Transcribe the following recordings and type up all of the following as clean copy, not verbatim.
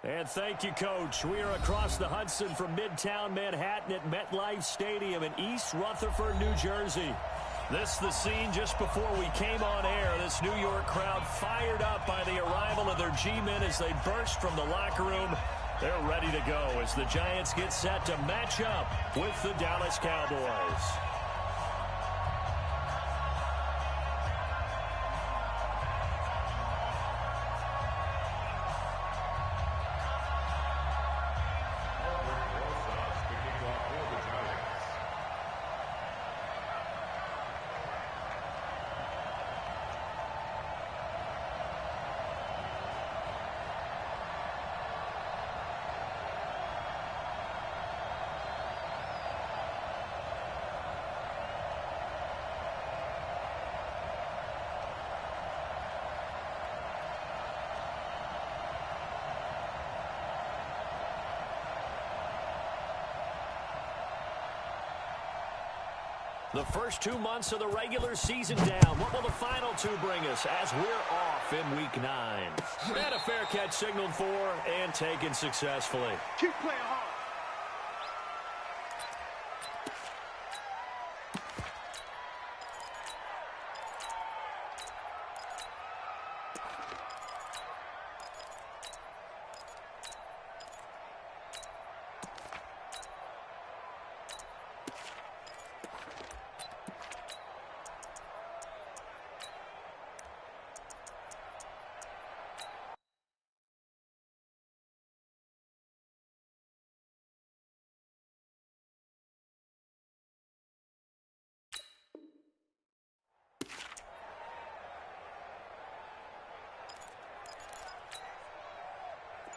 And thank you, Coach. We are across the Hudson from Midtown Manhattan at MetLife Stadium in East Rutherford, New Jersey. This is the scene just before we came on air. This New York crowd fired up by the arrival of their G-men as they burst from the locker room. They're ready to go as the Giants get set to match up with the Dallas Cowboys. The first 2 months of the regular season down. What will the final 2 bring us as we're off in Week 9? And a fair catch signaled for and taken successfully. Keep playing hard.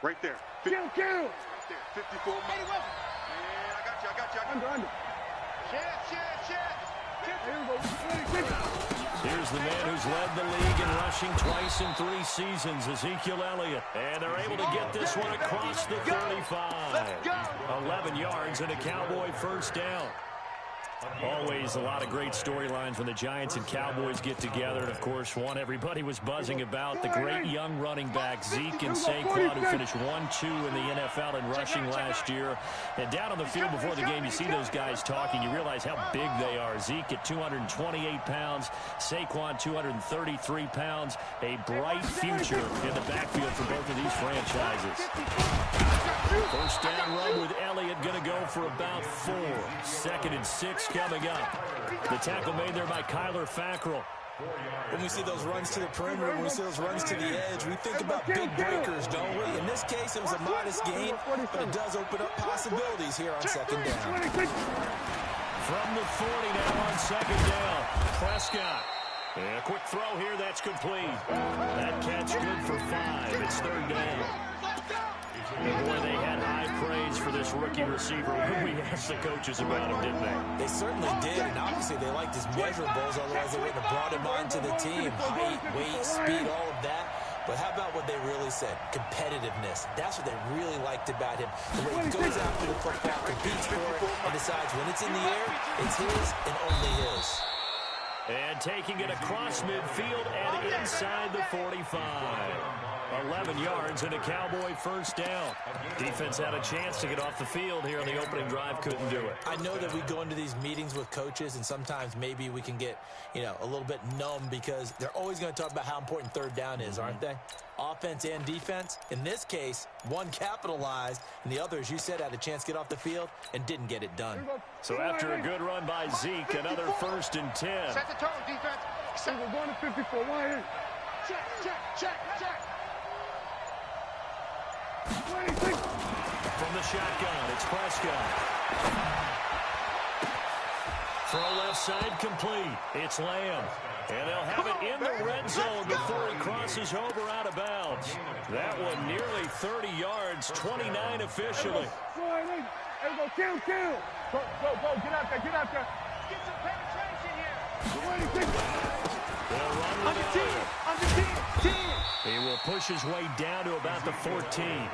Right there. Kill. Right there. 54 miles. Man, I got you. Under. Here's the man who's led the league in rushing twice in 3 seasons, Ezekiel Elliott. And they're able to get this one across the 35. 11 yards and a Cowboy first down. Always a lot of great storylines when the Giants and Cowboys get together. And, of course, one everybody was buzzing about, the great young running back Zeke and Saquon, who finished 1-2 in the NFL in rushing last year. And down on the field before the game, you see those guys talking. You realize how big they are. Zeke at 228 pounds, Saquon 233 pounds. A bright future in the backfield for both of these franchises. First down run with Elliott going to go for about 4. 2nd and 6 coming up. The tackle made there by Kyler Fackrell. When we see those runs to the perimeter, when we see those runs to the edge, we think about big breakers, don't we? In this case, it was a modest gain, but it does open up possibilities here on 2nd down. From the 40 now on 2nd down, Prescott. And a quick throw here, that's complete. That catch good for 5. It's 3rd down. And boy, they had high praise for this rookie receiver when we asked the coaches about him, didn't they? They certainly did, and obviously they liked his measurables, otherwise they wouldn't have brought him onto the team. Height, weight, speed, all of that. But how about what they really said? Competitiveness. That's what they really liked about him. The way he goes after the football, competes for it, and decides when it's in the air, it's his and only his. And taking it across midfield and inside the 45. 11 yards and a Cowboy first down. Defense had a chance to get off the field here on the opening drive, couldn't do it. I know that we go into these meetings with coaches, and sometimes maybe we can get, a little bit numb because they're always going to talk about how important 3rd down is, aren't they? Offense and defense. In this case, one capitalized, and the other, as you said, had a chance to get off the field and didn't get it done. So after a good run by Zeke, another 1st and 10. Set the tone, defense. We're going to 54. Check. From the shotgun, it's Prescott. Throw left side complete. It's Lamb. And they'll have it in the red zone before he crosses over out of bounds. That one nearly 30 yards, 29 officially. Kill. Go. Get out there. Get some penetration here. They'll run with on the 10. He will push his way down to about the 14.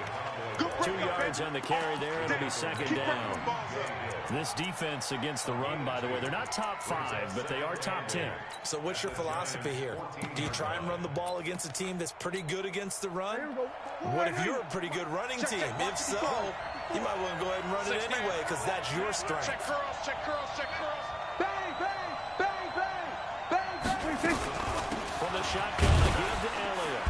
2 yards on the carry there. It'll be second down. This defense against the run, by the way, they're not top 5, but they are top 10. So what's your philosophy here? Do you try and run the ball against a team that's pretty good against the run? What if you're a pretty good running team? If so, you might want to go ahead and run it anyway because that's your strength. Check curls, check curls, check curls. Bang, bang, bang, bang, bang, bang. From the shotgun, a give to Elliott.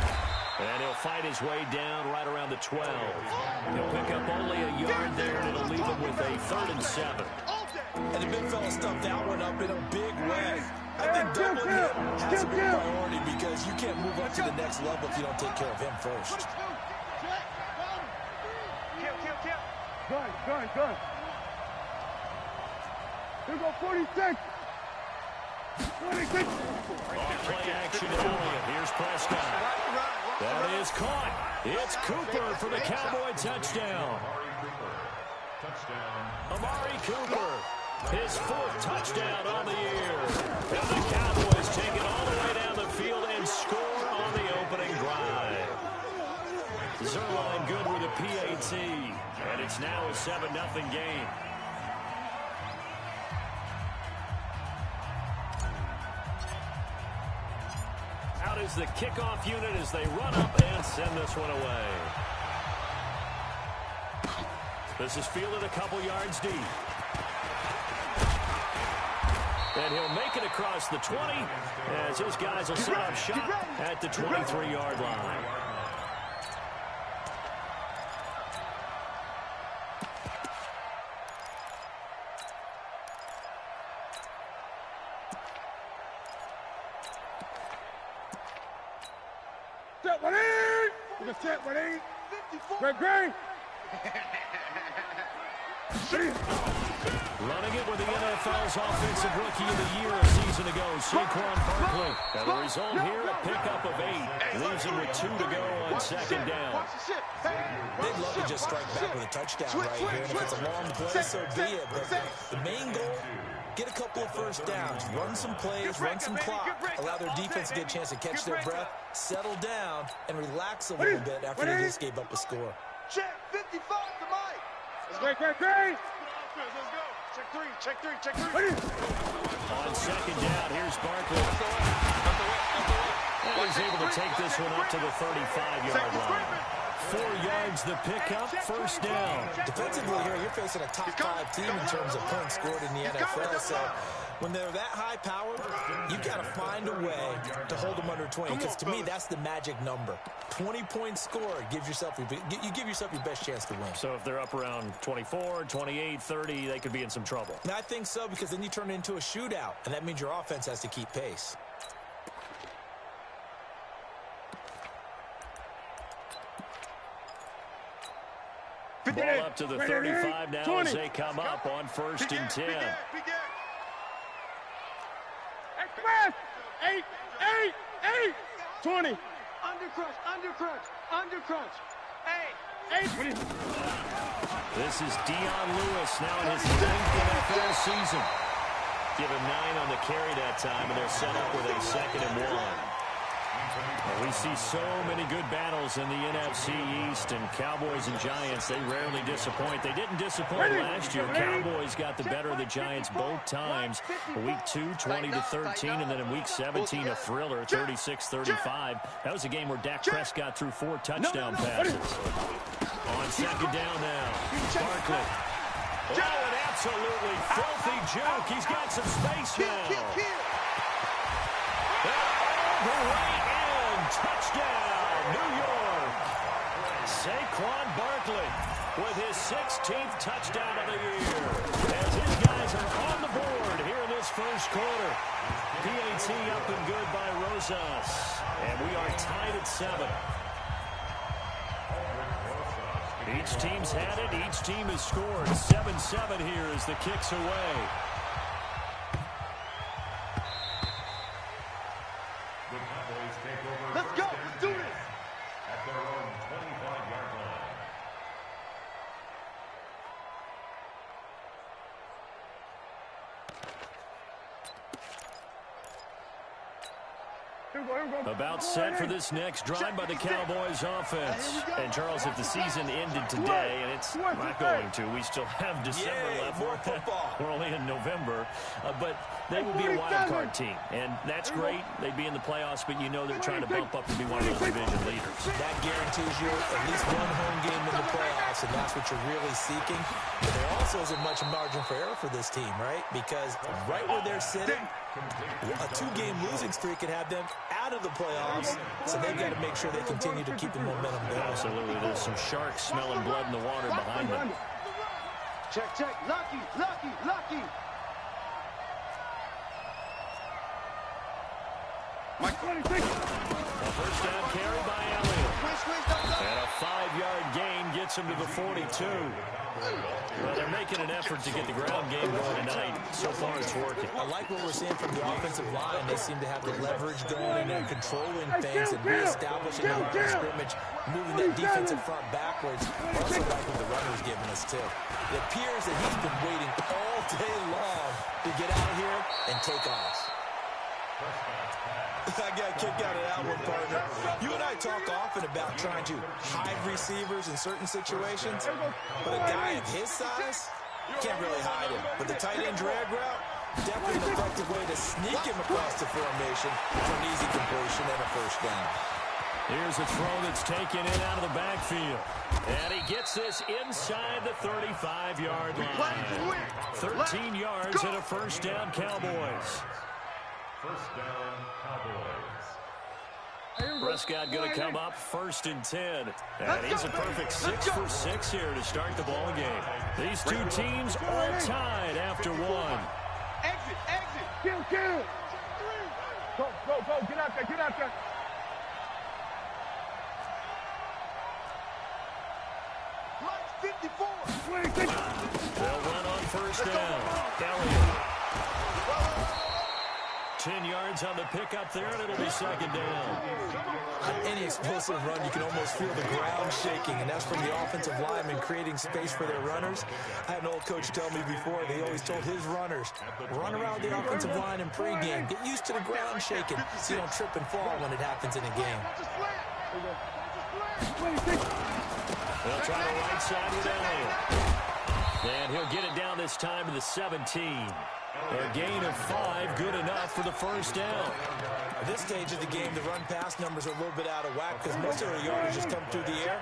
And he'll fight his way down right around the 12. He'll pick up only a yard there, and it'll leave him with a 3rd and 7. And the big fella stuffed that one up in a big way. I think doubling him has to be a priority because you can't move up to the next level if you don't take care of him first. Gun. Here we go, 46. 26. Play action to Elliott. Here's Prescott. That is caught. It's Cooper for the Cowboy touchdown. Amari Cooper, his 4th touchdown on the year. And the Cowboys take it all the way down the field and score on the opening drive. Zerline good with a PAT, and it's now a 7-0 game. Out is the kickoff unit as they run up and send this one away. This is fielded a couple yards deep. And he'll make it across the 20 as his guys will set up shop at the 23-yard line. Set one in. We're gonna set one in. Great. Running it with the NFL's Offensive Rookie of the Year a season ago, Saquon Barkley. And the result here, a pickup of 8. Leaves him with 2 to go on second down. They'd love to just strike back with a touchdown right here. And if it's a long play, so be it. But the main goal, get a couple of first downs, run some plays, run some clock, allow their defense to get a chance to catch their breath, settle down, and relax a little bit after they just gave up a score. Check 55 to Mike. Great. Let's go. Check three. On second down, here's Barkley. And he's able to take this one up to the 35-yard line. 4 yards the pickup, first down. Defensively here, you're facing a top 5 team in terms of points scored in the NFL. So when they're that high-powered, you got to find a way to hold them under 20. Because to me, that's the magic number. 20-point score you give yourself your best chance to win. So if they're up around 24, 28, 30, they could be in some trouble. And I think so, because then you turn it into a shootout, and that means your offense has to keep pace. Ball up to the 35 now as they come up on 1st and 10. Express. 8. 20. Undercrunch. 8. This is Dion Lewis now in his 9th NFL season. Give him 9 on the carry that time, and they're set up with a 2nd and 1. Well, we see so many good battles in the NFC East, and Cowboys and Giants, they rarely disappoint. They didn't disappoint last year. Cowboys got the better of the Giants both times. Week 2, 20-13, and then in Week 17, a thriller, 36-35. That was a game where Dak Prescott threw 4 touchdown passes. On second down now, Barkley. Oh, an absolutely filthy joke. He's got some space now. The way in, touchdown, New York. Saquon Barkley with his 16th touchdown of the year. As his guys are on the board here in this first quarter. PAT up and good by Rosas. And we are tied at 7. Each team's had it. Each team has scored. 7-7 here as the kick's away. Let's go. Let's do this. At their own 25-yard line. About set for this next drive by the Cowboys offense. And, Charles, if the season ended today, and it's not going to, we still have December left. More football. We're only in November. But they would be a wild card team. And that's great. They'd be in the playoffs, but you know they're trying to bump up to be one of those division leaders. That guarantees you at least one home game in the playoffs, and that's what you're really seeking. But there also isn't much margin for error for this team, right? Because right where they're sitting, a two-game losing streak could have them out of the playoffs, so they've got to make sure they continue to keep the momentum going. Absolutely. There's some sharks smelling blood in the water behind them. Check, check. Lucky, lucky, lucky. A first down carry by Elliott. And a 5-yard gain gets him to the 42. Well, they're making an effort to get the ground game going tonight. So far, it's working. I like what we're seeing from the offensive line. They seem to have the leverage going and they're controlling things and reestablishing the line of scrimmage, moving that defensive front backwards. I also like what the runner's giving us, too. It appears that he's been waiting all day long to get out here and take off. I got a kick out of that one, partner. You and I talk often about trying to hide receivers in certain situations, but a guy of his size, you can't really hide him. But the tight end drag route, definitely an effective way to sneak him across the formation for an easy completion and a first down. Here's a throw that's taken in out of the backfield. And he gets this inside the 35-yard line. 13 yards and a first down, Cowboys. First down, Cowboys. Prescott going to come up 1st and 10. And he's a perfect 6 for 6 here to start the ball game. These two teams all tied after one. Exit, exit. Kill. Go. Get out there. Lights 54. They'll run on first down. Elliott. 10 yards on the pickup there, and it'll be second down. On any explosive run, you can almost feel the ground shaking, and that's from the offensive linemen creating space for their runners. I had an old coach tell me before, they always told his runners, run around the offensive line in pregame. Get used to the ground shaking so you don't trip and fall when it happens in a game. They'll try the right side with Elliott. And he'll get it down this time to the 17. A gain of 5, good enough for the first down. At this stage of the game, the run-pass numbers are a little bit out of whack because most of their yardage just come through the air.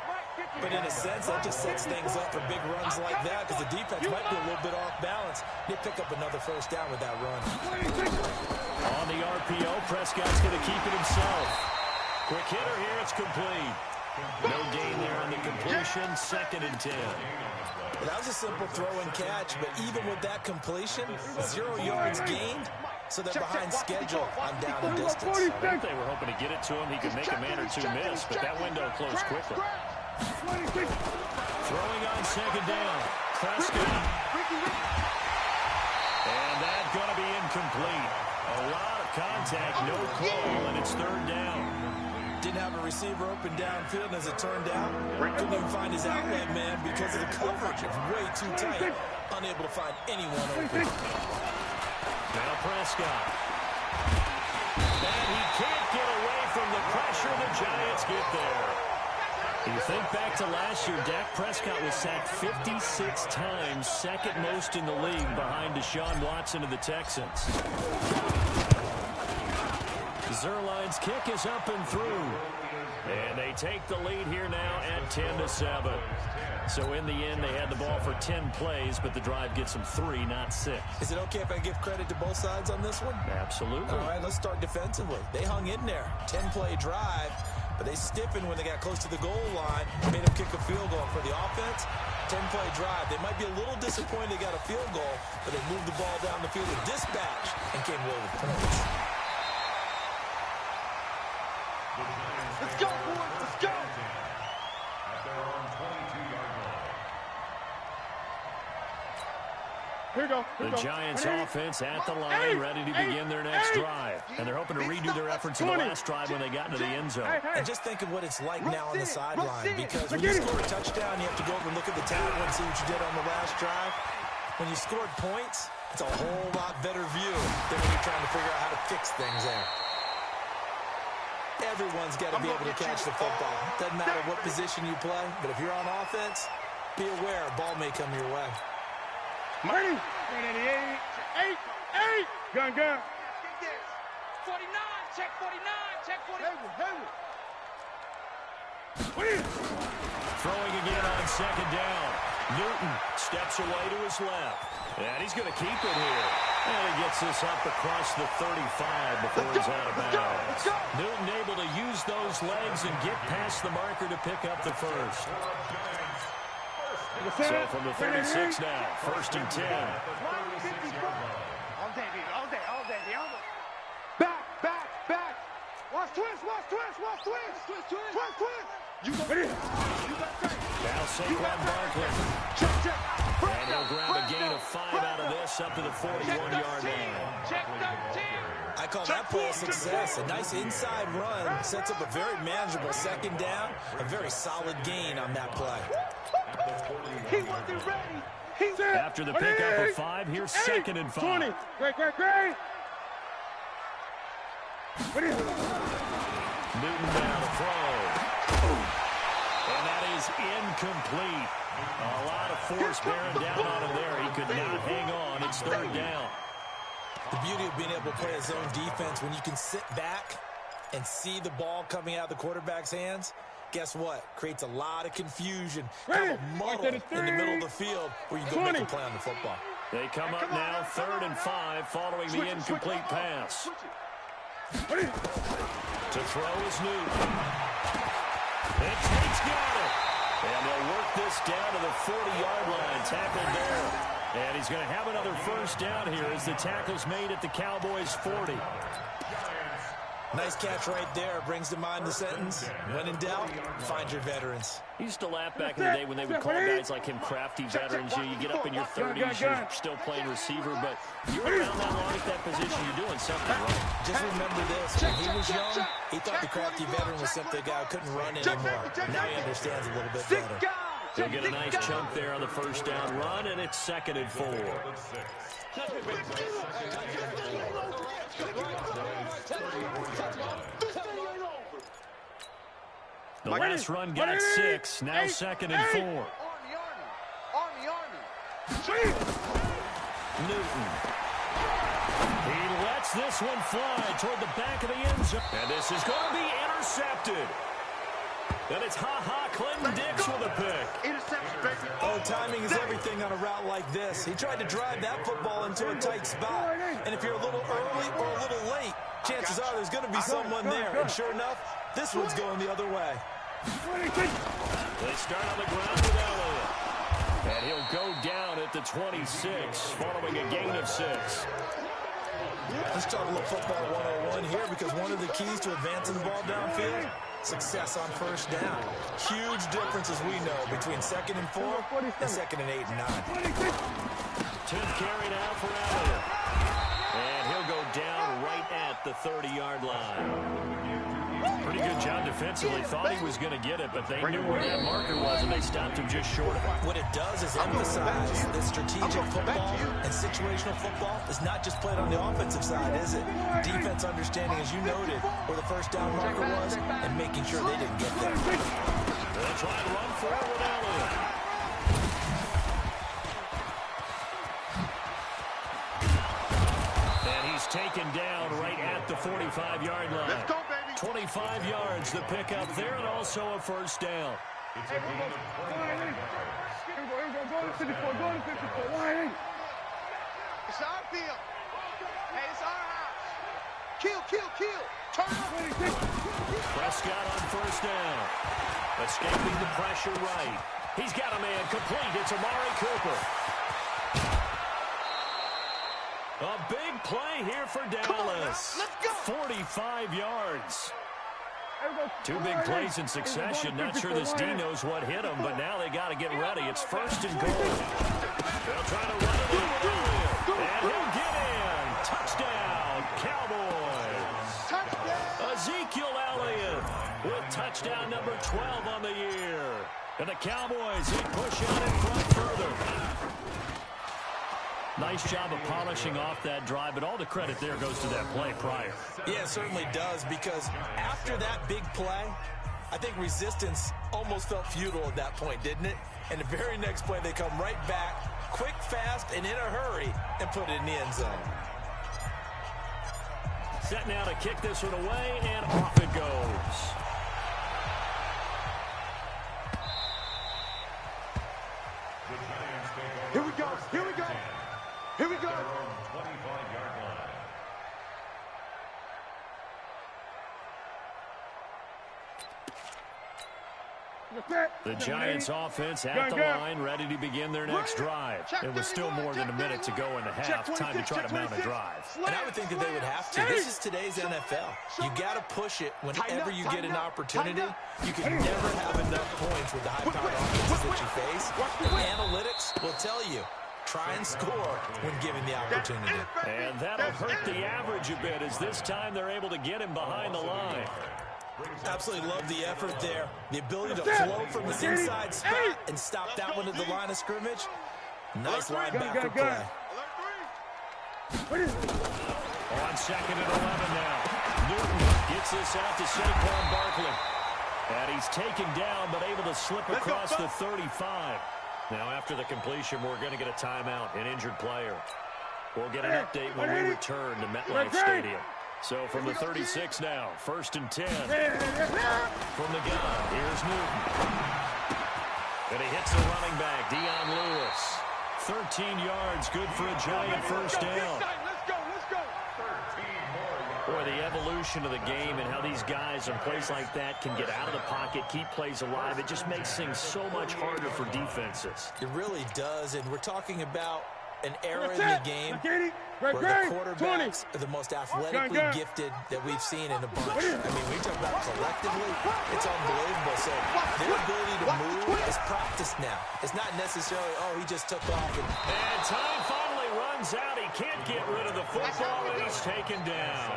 But in a sense, that just sets things up for big runs like that because the defense might be a little bit off balance. They pick up another first down with that run. On the RPO, Prescott's going to keep it himself. Quick hitter here, it's complete. No gain there on the completion, 2nd and 10. That was a simple throw and catch, but even with that completion, 0 yards gained, so they're behind schedule on down and distance. I think they were hoping to get it to him. He could make a man or two miss, but that window closed quickly. Throwing on second down. Prescott. And that's going to be incomplete. A lot of contact, no call, and it's 3rd down. Didn't have a receiver open downfield, and as it turned out, couldn't even find his outlet man because of the coverage. It's way too tight. Unable to find anyone open. Now Prescott. And he can't get away from the pressure. The Giants get there. You think back to last year, Dak Prescott was sacked 56 times, 2nd most in the league behind Deshaun Watson of the Texans. Zerline's kick is up and through. And they take the lead here now at 10-7. So in the end, they had the ball for 10 plays, but the drive gets them 3, not 6. Is it okay if I give credit to both sides on this one? Absolutely. All right, let's start defensively. They hung in there. 10-play drive, but they stiffened when they got close to the goal line, made them kick a field goal. For the offense, 10-play drive. They might be a little disappointed they got a field goal, but they moved the ball down the field with dispatch and came away with points. Let's go, boys. Let's go. At their own 22-yard line. The Giants offense at the line, ready to begin their next drive. And they're hoping to redo their efforts in the last drive when they got into the end zone. And just think of what it's like now on the sideline, because when you score a touchdown, you have to go over and look at the table and see what you did on the last drive. When you scored points, it's a whole lot better view than when you're trying to figure out how to fix things there. Everyone's got to be able to catch the football. Doesn't matter what position you play, but if you're on offense, be aware a ball may come your way. Ready? 8. Gun. 49, check 49, check 49. Throwing again on second down. Newton steps away to his left. And he's going to keep it here. And he gets this up across the 35 before he's out of bounds. Newton able to use those legs and get past the marker to pick up the first. So from the 36 now, 1st and 10. All day. Back. Watch twist. You got Now Saquon Barkley. And he'll grab a gain of 5 out of this up to the 41-yard line. Check 13. I call that play a success. A nice inside run sets up a very manageable second down. A very solid gain on that play. He wasn't ready. After the pickup of 5, here's 2nd and 5. 20. Great. Newton now to throw. And that is incomplete. A lot of force bearing down on him there. He could not hang on. It's 3rd down. The beauty of being able to play a zone defense when you can sit back and see the ball coming out of the quarterback's hands, guess what? Creates a lot of confusion. Kind of a muddle in the middle of the field where you go make a play on the football. They come up now 3rd and 5 following the incomplete pass. To throw is Newton. And Tate's got it. And they'll work this down to the 40-yard line. Tackled there. And he's going to have another 1st down here as the tackle's made at the Cowboys' 40. Nice catch right there. Brings to mind the sentence, when in doubt, find your veterans. I used to laugh back in the day when they would call guys like him crafty veterans. You get up in your 30s, you're still playing receiver, but you're around that long at that position, you're doing something right. Just remember this, when he was young, he thought the crafty veteran was simply a guy who couldn't run anymore. Now he understands a little bit better. They'll get a nice chunk there on the 1st down run, and it's 2nd and 4. The last run got 6, now 2nd and 4. Army. Newton. He lets this one fly toward the back of the end zone. And this is going to be intercepted. And it's Clinton Dix with a pick. Interception, baby. Oh, timing is everything on a route like this. He tried to drive that football into a tight spot. And if you're a little early or a little late, chances are there's going to be someone there. And sure enough, this one's going the other way. They start on the ground with Elliott. And he'll go down at the 26, following a gain of 6. Let's talk a little football 101 here, because one of the keys to advancing the ball downfield, success on 1st down. Huge difference, as we know, between 2nd and 4 and 2nd and 8 and 9. 10th carry now for Elliott. And he'll go down right at the 30-yard line. Pretty good job defensively. Thought he was going to get it, but they knew where that marker was, and they stopped him just short of it. What it does is emphasize that strategic football and situational football is not just played on the offensive side, is it? Defense understanding, as you noted, where the 1st down marker was and making sure they didn't get there. They'll try and run for it with Elliott. And he's taken down right at the 45-yard line. Let's go, baby. 25 yards, the pickup there, and also a 1st down. It's a gain of 20. Go to 54. It's our field. Hey, it's our house. Kill. Turn up. Prescott on 1st down. Escaping the pressure right. He's got a man complete. It's Amari Cooper. A big play here for Dallas. Let's go. 45 yards. 2 big plays in succession. Not sure this D knows what hit him, but now they got to get ready. It's 1st and goal. They'll try to run it in with Elliott. And he'll get in. Touchdown, Cowboys. Ezekiel Elliott with touchdown number 12 on the year. And the Cowboys, they push out in front further. nice job of polishing off that drive, but all the credit there goes to that play prior. Yeah, it certainly does, because after that big play, I think resistance almost felt futile at that point, didn't it? And the very next play, they come right back, quick, fast, and in a hurry, and put it in the end zone. Set now to kick this one away, and off it goes. Here we go. Here we go. Here we go. The Giants offense at the line, ready to begin their next drive. It was still more than a minute to go in the half. Time to try to mount a drive. And I would think that they would have to. This is today's NFL. You got to push it whenever you get an opportunity. You can never have enough points with the high-powered offenses that you face. And analytics will tell you, try and score when given the opportunity. And that'll hurt the average a bit, as this time they're able to get him behind the line. Absolutely love the effort there. The ability to flow from his inside spot and stop that one at the line of scrimmage. Nice linebacker play. On 2nd and 11 now. Newton gets this out to Saquon Barkley. And he's taken down, but able to slip across the 35. Now, after the completion, we're going to get a timeout, an injured player. We'll get an update when we return to MetLife Stadium. So from the 36 now, 1st and 10. From the gun, here's Newton. And he hits the running back, Dion Lewis. 13 yards, good for a Giant first down. Boy, the evolution of the game and how these guys in plays like that can get out of the pocket, keep plays alive, it just makes things so much harder for defenses. It really does, and we're talking about an era in the game where the quarterbacks are the most athletically gifted that we've seen in a bunch. I mean, we talk about collectively, it's unbelievable. So their ability to move is practiced now. It's not necessarily, oh, he just took off. And time finally runs out. He can't get rid of the football, and he's taken down.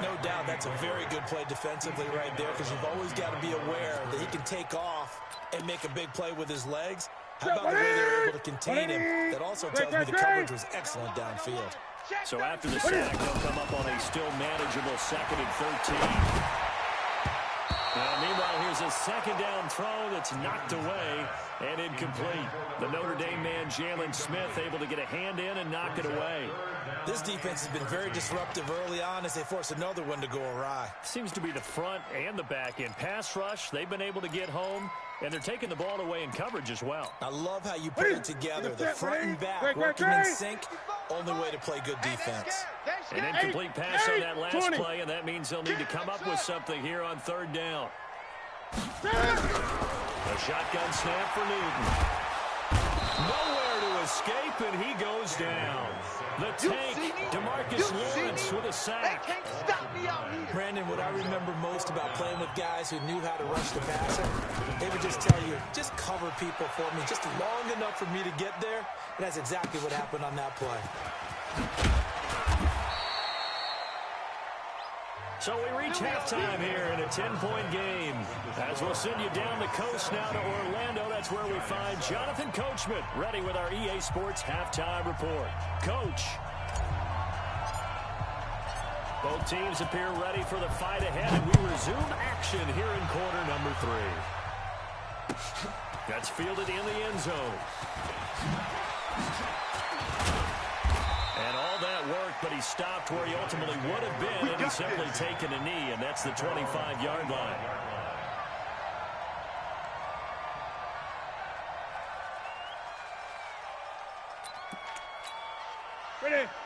No doubt that's a very good play defensively right there, because you've always got to be aware that he can take off and make a big play with his legs. How about the way they were able to contain him? That also tells me the coverage was excellent downfield. So after the sack, they'll come up on a still manageable 2nd and 13. Meanwhile, here's a 2nd down throw that's knocked away and incomplete. The Notre Dame man, Jalen Smith, able to get a hand in and knock it away. This defense has been very disruptive early on as they force another one to go awry. Seems to be the front and the back end. Pass rush, they've been able to get home, and they're taking the ball away in coverage as well. I love how you put it together. The front and back working in sync. Only way to play good defense. An incomplete pass on that last play, and that means they'll need to come up with something here on 3rd down. A shotgun snap for Newton. Nowhere to escape, and he goes down. The tank, DeMarcus Lawrence with a sack. Brandon, what I remember most about playing with guys who knew how to rush the passer, they would just tell you, just cover people for me, just long enough for me to get there. And that's exactly what happened on that play. So we reach halftime here in a 10-point game. As we'll send you down the coast now to Orlando, that's where we find Jonathan Coachman, ready with our EA Sports halftime report. Coach. Both teams appear ready for the fight ahead, and we resume action here in quarter number 3. That's fielded in the end zone. And all that work, but he stopped where he ultimately would have been, and he's simply taken a knee, and that's the 25-yard line.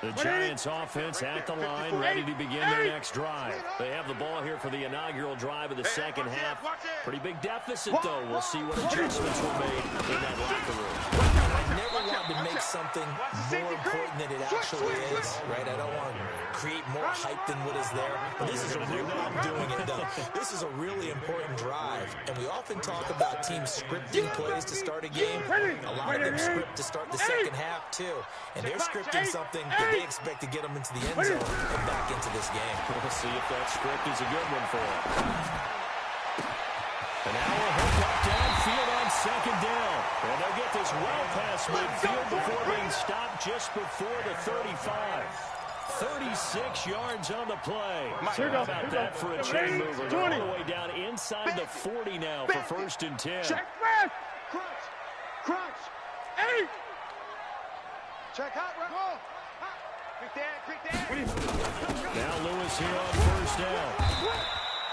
The Giants offense at the line, ready to begin their next drive. They have the ball here for the inaugural drive of the second half. Pretty big deficit, though. We'll see what adjustments were made in that locker room. I never want to make something more important than it actually is, right? I don't want to create more hype than what is there. But this is a real, I'm doing it, though. This is a really important drive, and we often talk about teams scripting plays to start a game. A lot of them script to start the second half, too. And they're scripting something that they expect to get them into the end zone and back into this game. We'll see if that script is a good one for them. And now we'll hook up downfield on second down. And they'll get this well past midfield before being stopped just before the 35. 36 yards on the play. How about that for a chain mover? They're all the way down inside the 40 now for 1st and 10. Check back. Crunch. 8. Check out, bro. Quick down. Now Lewis here on 1st down.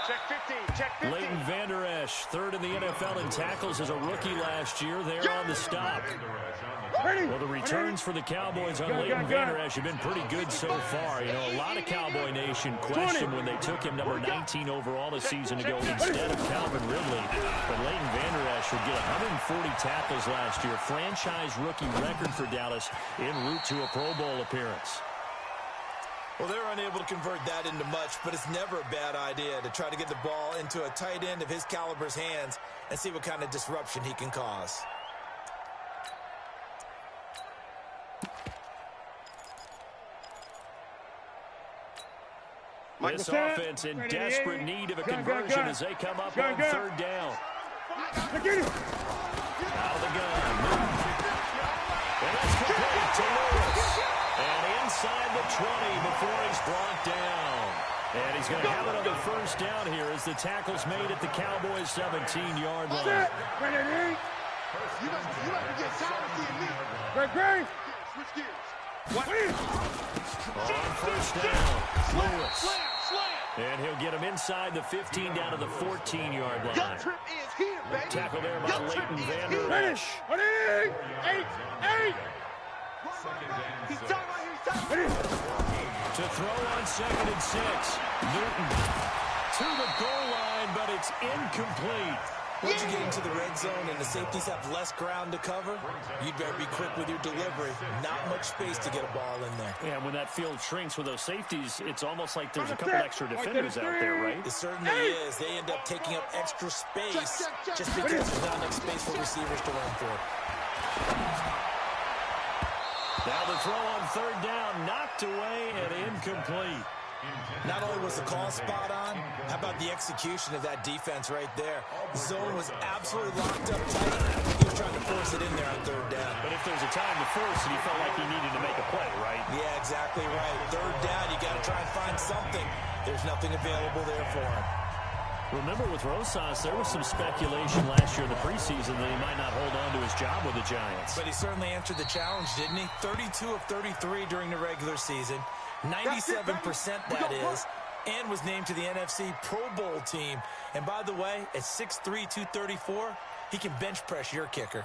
Check 15. Check 15. Leighton Vander Esch, 3rd in the NFL in tackles as a rookie last year. There on the stop. Well, the returns for the Cowboys on Leighton Vander Esch have been pretty good so far. You know, a lot of Cowboy Nation questioned when they took him number 19 overall a season ago instead of Calvin Ridley. But Leighton Vander Esch would get 140 tackles last year. Franchise rookie record for Dallas en route to a Pro Bowl appearance. Well, they're unable to convert that into much, but it's never a bad idea to try to get the ball into a tight end of his caliber's hands and see what kind of disruption he can cause. This offense in desperate need of a conversion as they come up on 3rd down. Out of the gun. And that's complete to Lewis. And inside the 20 before he's brought down. And he's going to have another 1st down here as the tackle's made at the Cowboys' 17-yard line. You better get tired of seeing me. Great. Switch gears. On 1st down, Lewis. And he'll get him inside the 15 down to the 14-yard line. Gut trip is here, baby. Tackle there by Leighton Vander Esch. 8. He's talking right here. To throw on 2nd and 6. Newton to the goal line, but it's incomplete. Once you get into the red zone and the safeties have less ground to cover, you'd better be quick with your delivery. Not much space to get a ball in there. Yeah, when that field shrinks with those safeties, it's almost like there's a couple extra defenders out there, right? It certainly is. They end up taking up extra space just because there's not enough space for receivers to run through. Now the throw on 3rd down, knocked away and incomplete. Not only was the call spot on, how about the execution of that defense right there? The zone was absolutely locked up tight. He was trying to force it in there on 3rd down. But if there's a time to force it, he felt like he needed to make a play, right? Yeah, exactly right. 3rd down, you got to try and find something. There's nothing available there for him. Remember with Rosas, there was some speculation last year in the preseason that he might not hold on to his job with the Giants. But he certainly answered the challenge, didn't he? 32 of 33 during the regular season. 97% that is, and was named to the NFC Pro Bowl team. And by the way, at 6'3", 234, he can bench press your kicker.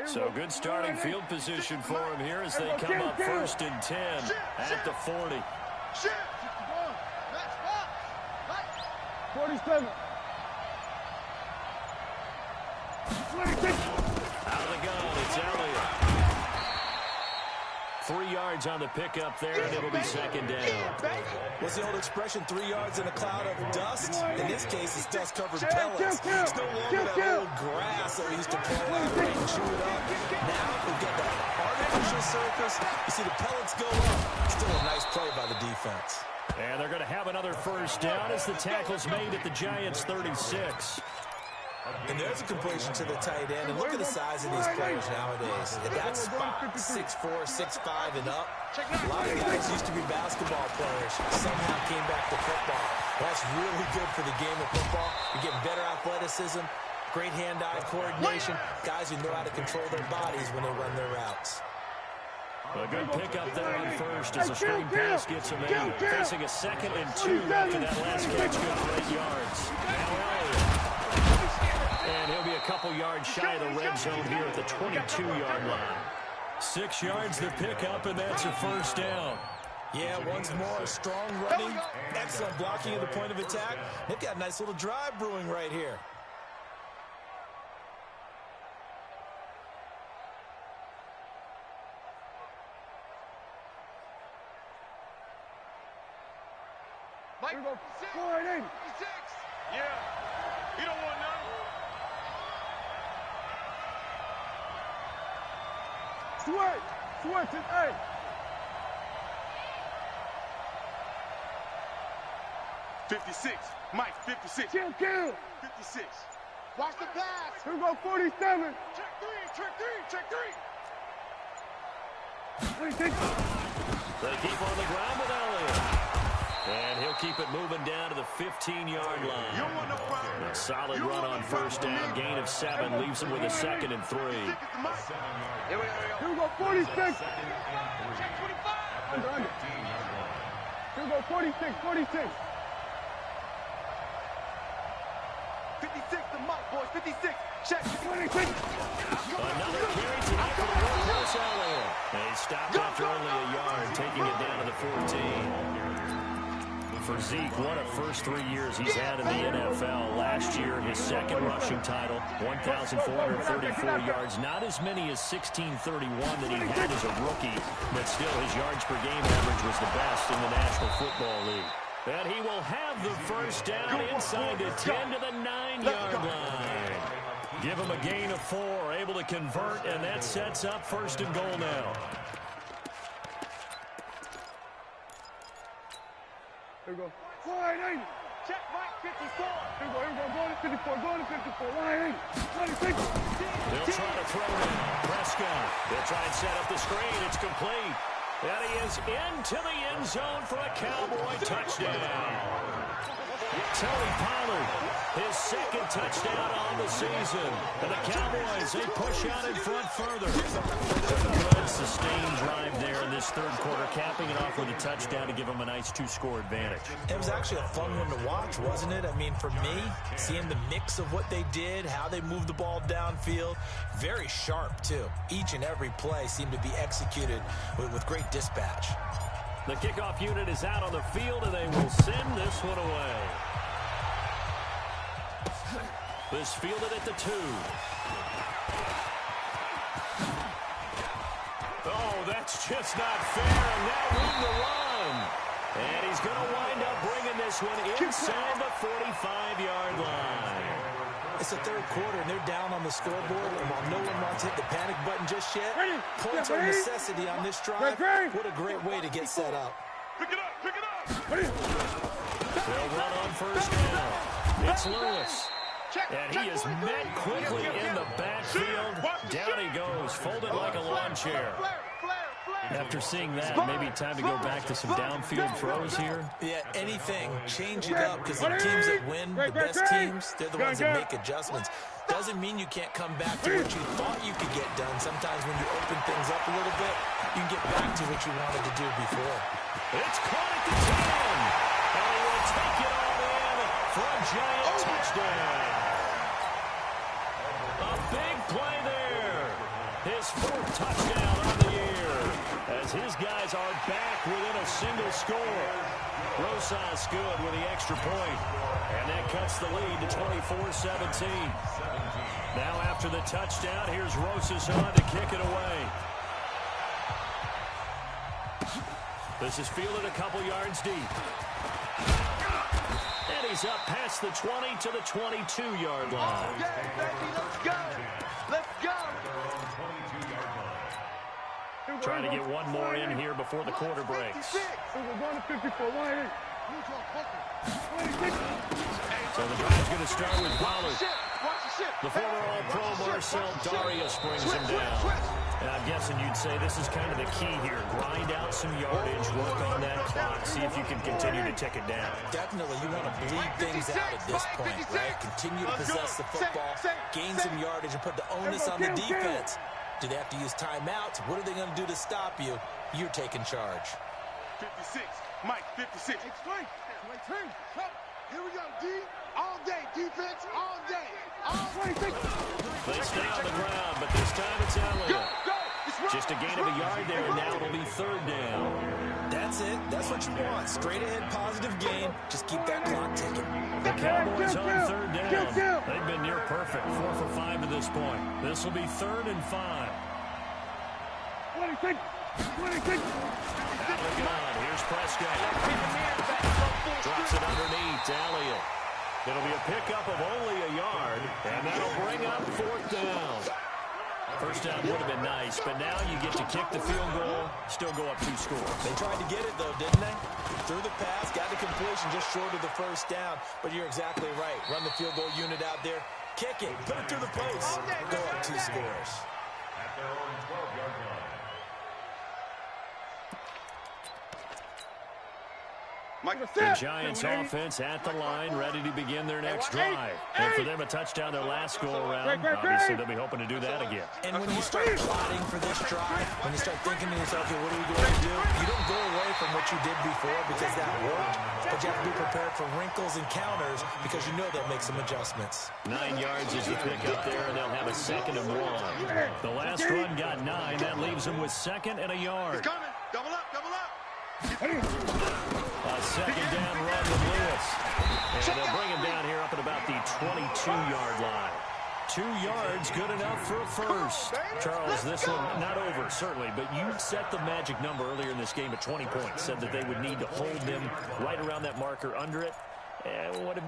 So good starting field position for him here as they come up 1st and 10 at the 40. 47. Out of the gun, it's Elliott. 3 yards on the pickup there, and it'll be 2nd down. What's the old expression, 3 yards in a cloud of dust? In this case, it's dust-covered pellets. It's no longer that old grass that we used to pull out and chew it up. Now we've got that artificial surface. You see the pellets go up. Still a nice play by the defense. And they're going to have another 1st down as the tackle's made at the Giants' 36. And there's a completion to the tight end. And look at the size of these players nowadays. At that spot, 6'4", 6'5", and up. A lot of guys used to be basketball players. Somehow came back to football. That's really good for the game of football. You're getting better athleticism, great hand-eye coordination, guys who know how to control their bodies when they run their routes. A good pickup there on 1st as a screen pass gets him in. Facing a 2nd and 2 after that last catch, good for 8 yards. Now Elliott. And he'll be a couple yards shy of the red zone here at the 22-yard line. 6 yards the pickup, and that's a 1st down. Yeah, once more, strong running, excellent blocking at the point of attack. They've got a nice little drive brewing right here. Mike, 480. 6. Yeah. You don't want none. Switch it, hey. 56. Mike, 56. Kill. 56. Watch the pass. Here we go, 47. Check three. 26. They keep on the ground with Elliott. And he'll keep it moving down to the 15-yard You line. don't want no problem. A solid run on first down. Gain of 7 leaves him with a 2nd and 3. Here we go. 46. Check 25. Under. Here we go, 46. 56 to Mike, boys. 56. Check. 26. Another carry tonight for the workhorse Elliott. They stopped after only a yard, taking it down to the 14. For Zeke, what a first 3 years he's had in the NFL. Last year, his 2nd rushing title, 1,434 yards. Not as many as 1,631 that he had as a rookie, but still his yards per game average was the best in the National Football League. And he will have the first down inside the 10 to the 9-yard line. Give him a gain of 4, able to convert, and that sets up 1st and goal now. Here we go. Line 80. Check Mike, 54. Here we go. Going to 54. Line 80. 26. They'll try to throw now. Prescott. They'll try and set up the screen. It's complete. And he is into the end zone for a Cowboy touchdown. Tony Pollard, his 2nd touchdown on the season. And the Cowboys, they push out in front further. Good sustained drive there in this 3rd quarter, capping it off with a touchdown to give them a nice 2-score advantage. It was actually a fun one to watch, wasn't it? I mean, for me, seeing the mix of what they did, how they moved the ball downfield, very sharp, too. Each and every play seemed to be executed with great dispatch. The kickoff unit is out on the field, and they will send this one away. This fielded at the 2. Oh, that's just not fair, and now room to run. And he's going to wind up bringing this one inside the 45-yard line. It's the 3rd quarter, and they're down on the scoreboard, and while no one wants to hit the panic button just yet, points are a necessity on this drive. What a great way to get set up. Pick it up. They'll run on first down. It's Lewis. And he is met quickly in the backfield. Down he goes, folded like a lawn chair. After seeing that, maybe time to go back to some downfield throws here. Yeah, anything. Change it up, because the teams that win, the best teams, they're the ones that make adjustments. Doesn't mean you can't come back to what you thought you could get done. Sometimes when you open things up a little bit, you can get back to what you wanted to do before. It's caught at the 10. And he will take it all in for a giant touchdown. A big play there. His 4th touchdown on the year, as his guys are back within a single score. Rosas good with the extra point, and that cuts the lead to 24-17. Now after the touchdown, here's Rosas on to kick it away. This is fielded a couple yards deep. And he's up past the 20 to the 22-yard line. Yeah, baby, let's go. Trying to get one more in here before the quarter breaks. We're going to 54. Line 80. So the drive's going to start with Pollard. The former All-Pro Marcel Darius brings him down. And I'm guessing you'd say this is kind of the key here. Grind out some yardage, work on that clock, see if you can continue to tick it down. Definitely, you want to bleed things out at this point, right? Continue to possess the football, gain some yardage, and put the onus on the defense. Do they have to use timeouts? What are they going to do to stop you? You're taking charge. 56. Mike, 56. Explain. Here we go, D. All day, defense, all day. All day. They stay on the ground, but this time it's Elliott. Just a gain of a yard there, and now it'll be 3rd down. That's it. That's what you want. Straight ahead, positive gain. Just keep that clock ticking. The Cowboys on 3rd down. They've been near perfect, 4 for 5 to this point. This will be 3rd and 5. 26. Out of the gun. Here's Prescott. Drops it underneath to Elliott. It'll be a pickup of only a yard, and that'll bring up 4th down. First down would have been nice, but now you get to kick the field goal, still go up 2 scores. They tried to get it, though, didn't they? Threw the pass, got the completion just short of the first down. But you're exactly right. Run the field goal unit out there. Kick it. Put it through the post. Go up 2 scores. At their own 12-yard line. The Giants offense at the line, ready to begin their next drive. And for them, a touchdown their last go-around. Obviously, they'll be hoping to do that again. And when you start plotting for this drive, when you start thinking to yourself, okay, what are we going to do? You don't go away from what you did before because that worked, but you have to be prepared for wrinkles and counters because you know they'll make some adjustments. 9 yards is the pick up there, and they'll have a 2nd and 1. The last run got 9. That leaves them with 2nd and a yard. He's coming. Double up, double up. A 2nd down run with Lewis. And they'll bring him down here up at about the 22-yard line. 2 yards, good enough for a first. Charles, this one not over, certainly, but you set the magic number earlier in this game at 20 points. Said that they would need to hold them right around that marker under it.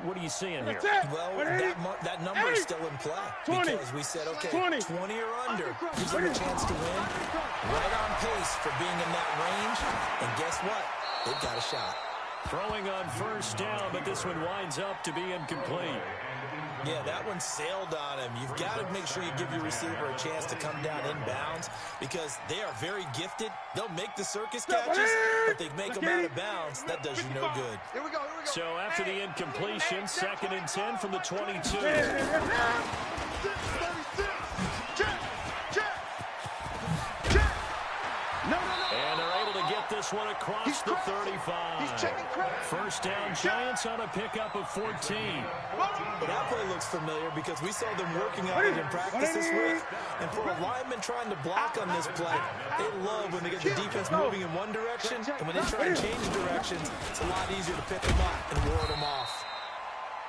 What are you seeing here? Well, that number is still in play because we said, okay, 20 or under, gives them a chance to win. Right on pace for being in that range. And guess what? They've got a shot. Throwing on first down, but this one winds up to be incomplete. Yeah, that one sailed on him. You've got to make sure you give your receiver a chance to come down inbounds because they are very gifted. They'll make the circus catches, but they make them out of bounds. That does you no good. Here we go. So after the incompletion, 2nd and 10 from the 22. 36. Check. And they're able to get this one across the 35. He's checking credit. First down, Giants on a pickup of 14. That play looks familiar because we saw them working on it in practice this week. And for a lineman trying to block on this play, they love when they get the defense moving in one direction. And when they try and change directions, it's a lot easier to pick them up and ward them off.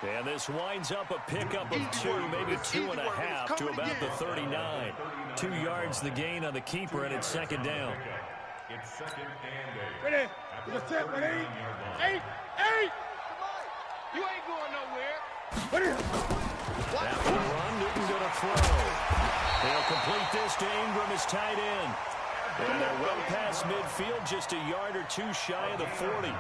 And this winds up a pickup of 2, maybe 2.5 to about the 39. 2 yards the gain on the keeper, and it's 2nd down. It's 2nd and 8. Ready? Get set, ready? 8. You ain't going nowhere. Ready? After the run, Newton going to throw. They'll complete this to Ingram as tight end. And they're well past midfield, just a yard or 2 shy of the 40.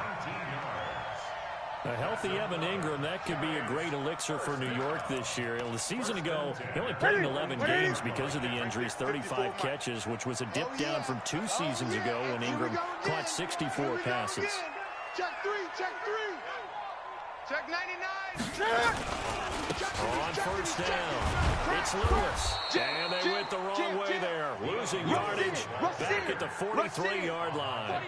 A healthy Evan Ingram, that could be a great elixir for New York this year. The season ago, he only played in 11 games because of the injuries, 35 catches, which was a dip down from 2 seasons ago when Ingram caught 64 passes. Check 3. Check 99. On first down, it's Lewis. And they went the wrong way there, losing yardage back at the 43-yard line.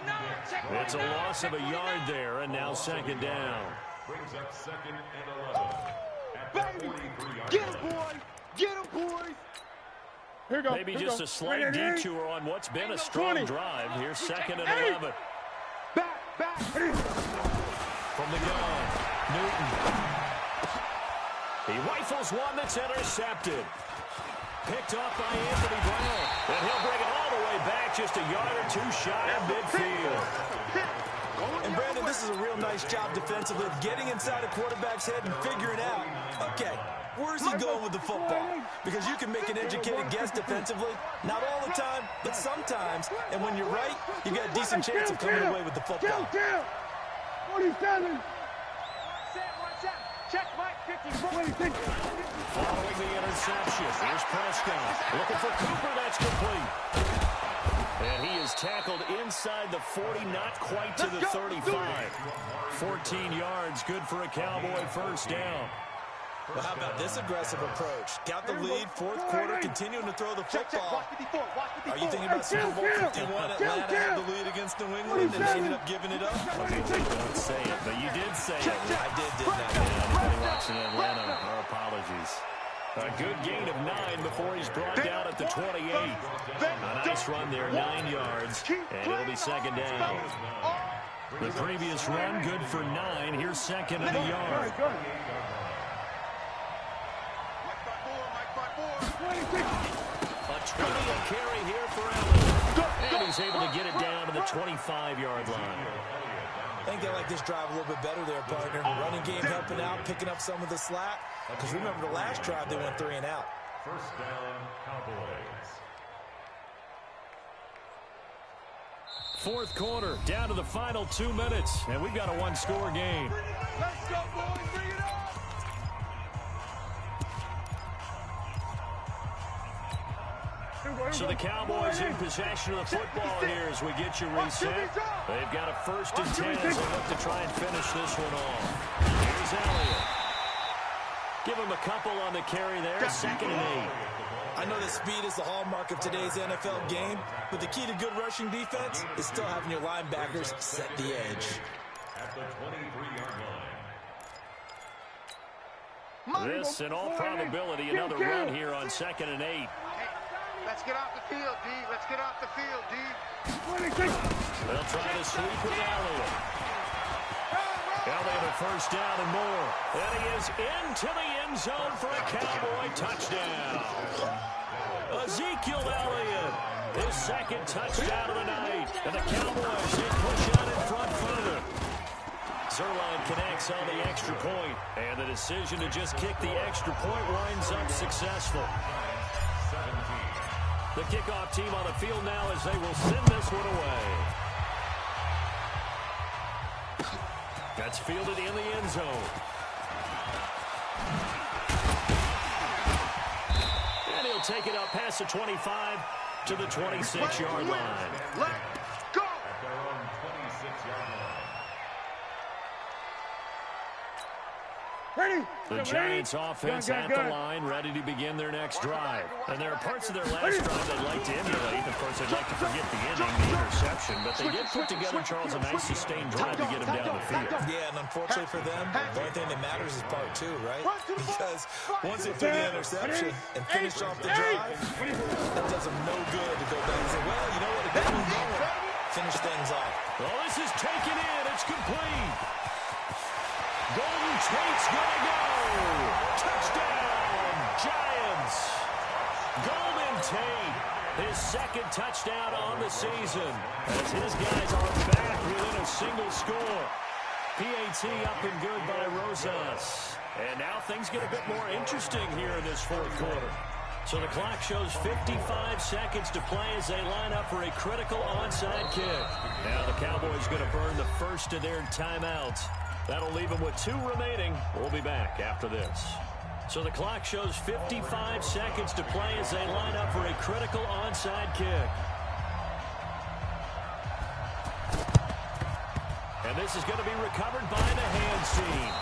It's a loss of a yard there, and now 2nd down. Brings up 2nd and 11. At the 43-yard Get him, boys. Get him, boys. Here we go. Maybe just a slight detour on what's been a strong drive. Here's 2nd and 11. Back. From the gun, Newton. He rifles one that's intercepted. Picked off by Anthony Brown. And he'll bring it all the way back, just a yard or 2 shy of midfield. And Brandon, this is a real nice job defensively of getting inside a quarterback's head and figuring out, okay, where's he going with the football? Because you can make an educated guess defensively. Not all the time, but sometimes. And when you're right, you got a decent chance of coming away with the football. 47. Check Mike 26. Following the interception, here's Prescott. Looking for Cooper, that's complete. And he is tackled inside the 40, not quite to the 35. 14 yards, good for a Cowboy first down. Well, how about this aggressive approach? Got the lead, 4th quarter, continuing to throw the football. Are you thinking about Super Bowl 51? Atlanta had the lead against New England, and they ended up giving it up? Don't say it, but you did say it. I did not. Anybody watching Atlanta, our apologies. A good gain of 9 before he's brought down at the 28. A nice run there, 9 yards, and it'll be 2nd down. The previous run, good for 9. Here's 2nd and a yard. A 20th carry here for Allen. And he's able to get it down to the 25-yard line. I think they like this drive a little bit better there, partner. Running game helping out, picking up some of the slack. Because remember the last drive, they went 3 and out. First down, Cowboys. Fourth quarter, down to the final 2 minutes, and we've got a one-score game. Let's go, boys. Bring it on. So the Cowboys in possession of the football here as we get you reset. They've got a 1st and 10 as they look to try and finish this one off. Here's Elliott. Give him a couple on the carry there. 2nd and 8. I know that speed is the hallmark of today's NFL game, but the key to good rushing defense is still having your linebackers set the edge. At the 23-yard line. This, in all probability, another run here on 2nd and 8. Hey, let's get off the field, D. Let's get off the field, D. They'll try to sweep with Elliott. Elliott a 1st down and more. And he is into the end zone for a Cowboy touchdown. Ezekiel Elliott, his 2nd touchdown of the night. And the Cowboys, they push out in front further. Zerline connects on the extra point, and the decision to just kick the extra point winds up successful. The kickoff team on the field now as they will send this one away. That's fielded in the end zone. And he'll take it up past the 25 to the 26-yard line. Let's go. At their own 26-yard line. The Giants offense at the line, ready to begin their next drive. And there are parts of their last drive they'd like to emulate. Of course, they'd like to forget the ending, the interception. But they did put together, Charles, a nice sustained drive to get them down the field. Yeah, and unfortunately for them, the only thing that matters is part 2, right? Because once they threw the interception and finished off the drive, that does them no good to go back and say, well, you know what, it didn't finish things off. Well, this is taken in. It's complete. Golden Tate's gonna go. Touchdown, Giants. Golden Tate, his 2nd touchdown on the season, as his guys are back within a single score. PAT up and good by Rosas. And now things get a bit more interesting here in this 4th quarter. So the clock shows 55 seconds to play as they line up for a critical onside kick. Now the Cowboys going to burn the first of their timeouts. That'll leave them with 2 remaining. We'll be back after this. So the clock shows 55 seconds to play as they line up for a critical onside kick. And this is going to be recovered by the hands team.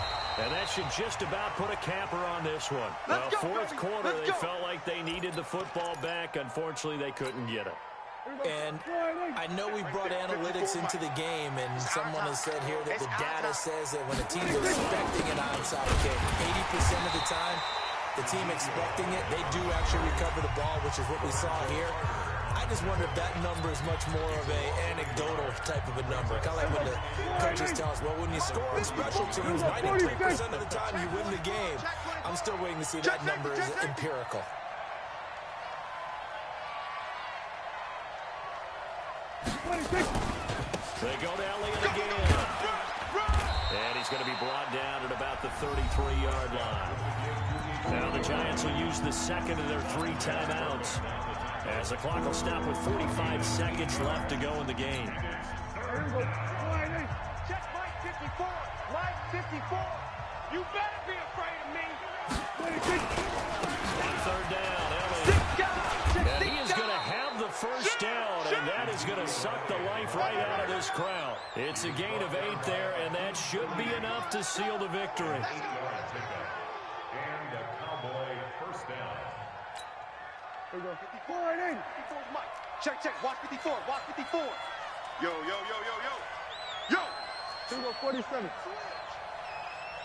And that should just about put a capper on this one. Well, 4th quarter, they felt like they needed the football back. Unfortunately, they couldn't get it. And I know we brought analytics into the game, and someone has said here that the data says that when a team is expecting an onside kick, 80% of the time, the team expecting it, they do actually recover the ball, which is what we saw here. I just wonder if that number is much more of an anecdotal type of a number. Kind of like when the coaches tell us, well, when you score on special teams, 93% of the time you win the game. I'm still waiting to see that number is empirical. They go to Elliott again. And he's going to be brought down at about the 33-yard line. Now the Giants will use the 2nd of their 3 timeouts, as the clock will stop with 45 seconds left to go in the game. Check Mike 54. Mike 54. You better be afraid of me. On 3rd down, Elliott. And he is going to have the 1st down, and that is going to suck the life right out of this crowd. It's a gain of 8 there, and that should be enough to seal the victory. And a Cowboy 1st down. There you go. 54 is Mike. Check, check. Watch 54. Watch 54. Yo, yo, yo, yo, yo. Yo! There you go, 47.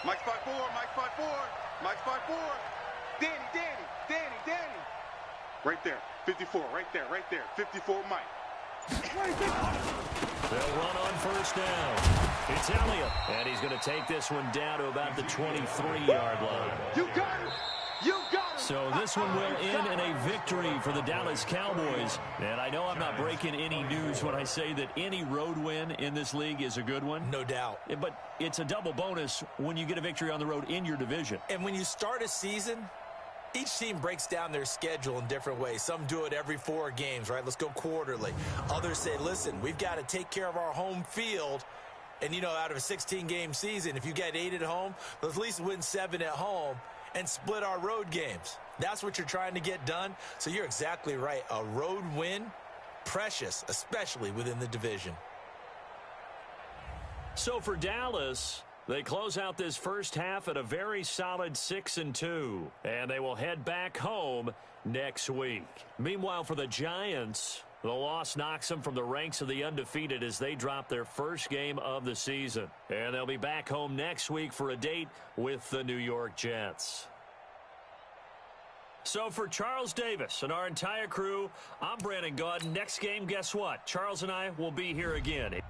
Mike's 5'4", Mike's 5'4", Mike's 5'4". Danny. Right there, 54, right there, 54, Mike. They'll run on 1st down. It's Elliott, and he's going to take this one down to about the 23-yard line. You got it. So this one will end in a victory for the Dallas Cowboys. And I know I'm not breaking any news when I say that any road win in this league is a good one. No doubt. But it's a double bonus when you get a victory on the road in your division. And when you start a season, Each team breaks down their schedule in different ways. Some do it every 4 games, right? Let's go quarterly. Others say, listen, we've got to take care of our home field. And, you know, out of a 16-game season, if you get 8 at home, let's at least win 7 at home and split our road games. That's what you're trying to get done. So you're exactly right. A road win, precious, especially within the division. So for Dallas, they close out this first half at a very solid 6-2, and they will head back home next week. Meanwhile, for the Giants, the loss knocks them from the ranks of the undefeated as they drop their first game of the season. And they'll be back home next week for a date with the New York Jets. So for Charles Davis and our entire crew, I'm Brandon Gaudin. Next game, guess what? Charles and I will be here again.